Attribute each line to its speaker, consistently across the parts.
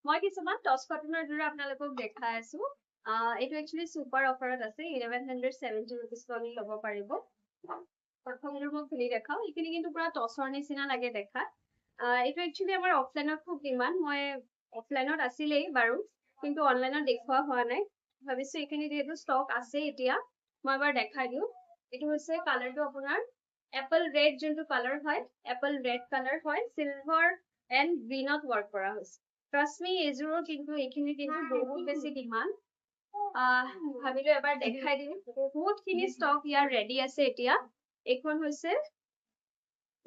Speaker 1: মই কিছুমান টছ কটনৰ দৰে আপোনালোকক দেখাই আছো এইটো একচুয়ালি সুপাৰ অফাৰত আছে 1170 rupees আমি ল'ব পাৰিব প্ৰথমটো মই খুলি দেখাও এইখিনি কিন্তু পুৰা টছৰ নিচিনা লাগে দেখা এইটো একচুয়ালি আমাৰ অফলাইনত খুব ডিমান্ড মই অফলাইনত আছিলেই বাৰু কিন্তু অনলাইনত দেখুৱা হোৱা নাই ভাবিছো এইখিনি যেহেতু ষ্টক আছে এতিয়া মই এবাৰ দেখাই দিও এইটো হৈছে কালাৰটো আপোনাৰ এপল ৰেড যোনটো কালাৰ হয় এপল ৰেড কালাৰ হয় সিলভাৰ এন্ড গ্ৰীনত ৱৰ্ক কৰা হৈছে ট্ৰাষ্ট মি এজোৰৰ কিন্তু এইখিনি কিন্তু বহুত বেছি ডিমান্ড ভাবিলো এবাৰ দেখাই দিম বহুতখিনি ষ্টক ইয়াৰ ৰেডি আছে এতিয়া এইখন হৈছে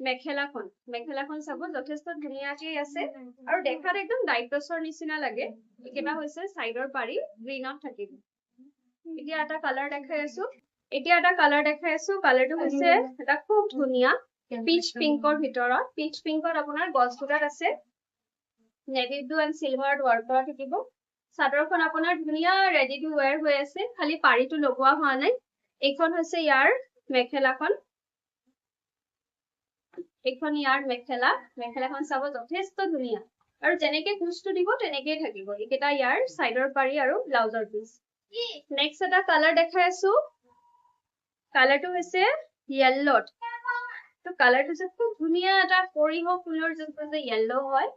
Speaker 1: মেখেলাখন চাব যথেষ্ট ধুনীয়াকে আছে আৰু দেখাত একদম ডাইটছৰ নিচিনা লাগে একেটা হৈছে সাইডৰ পাৰি গ্ৰীনত থাকিব এতিয়া এটা কালাৰ দেখাই আছো কালাৰটো হৈছে এটা খুব ধুনীয়া পিচ পিংকৰ ভিতৰত পিচ পিংকত আপোনাৰ গছ দুটাত আছে navy blue and silver work কৰা থাকিব চাদৰখন আপোনাৰ ধুনীয়া ৰেডি টু ৱেৰ হৈ আছে খালি পাৰিটো লগোৱা হোৱা নাই এইখন হৈছে ইয়াৰ মেখেলাখন চাব যথেষ্ট ধুনীয়া আৰু যেনেকে কুচটো দিব তেনেকেই থাকিব এইকেইটা ইয়াৰ সাইডৰ পাৰি আৰু ব্লাউজৰ পিচ নেক্সট এটা কালাৰ দেখাই আছো কালাৰটো হৈছে yellow তো কালাৰটো যে খুব ধুনীয়া এটা সৰিহ ফুলৰ যোনটো যে yellow হয়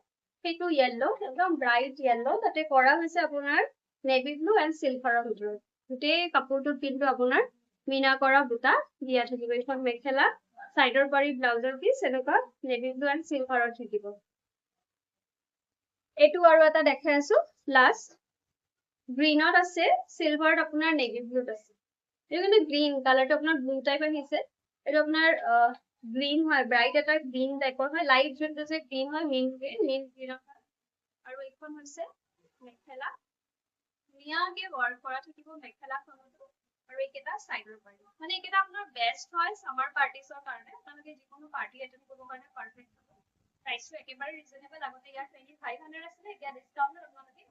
Speaker 1: সেইটো yellow একদম ব্ৰাইট yellow তাতে কৰা হৈছে আপোনাৰ নেভি ব্লু এণ্ড সিলভাৰৰ ভিতৰত গোটেই কাপোৰটোত কিন্তু আপোনাৰ মিনা কৰা বুটা দিয়া থাকিব এইখন মেখেলা সাইডৰ পাৰি ব্লাউজৰ পিচ এনেকুৱা নেভি ব্লু এণ্ড সিলভাৰৰ থাকিব এইটো আৰু এটা দেখাই আছো লাষ্ট গ্ৰীনত আছে সিলভাৰত আপোনাৰ নেভি ব্লুত আছে এইটো কিন্তু গ্ৰীন কালাৰটো আপোনাৰ ব্লু টাইপ আহিছে এইটো আপোনাৰ গ্ৰীন হয় ব্ৰাইট এটা গ্ৰীন টাইপৰ হয় লাইট যোনটো যে গ্ৰীন হয় মেইন গ্ৰীন আৰু এইখন হৈছে মেখেলা ধুনীয়াকে ৱৰ্ক কৰা থাকিব মেখেলাখনতো আৰু এইকেইটা সাইডৰ পাৰি মানে এইকেইটা আপোনাৰ বেষ্ট হয় সামাৰ পাৰ্টিছৰ কাৰণে আপোনালোকে যিকোনো পাৰ্টি এটেণ্ড কৰিবৰ কাৰণে পাৰফেক্ট হ'ব প্ৰাইচটো একেবাৰে ৰিজনেবল আগতে ইয়াৰ 2500 আছিলে এতিয়া ডিসকাউন্টত আপোনালোকে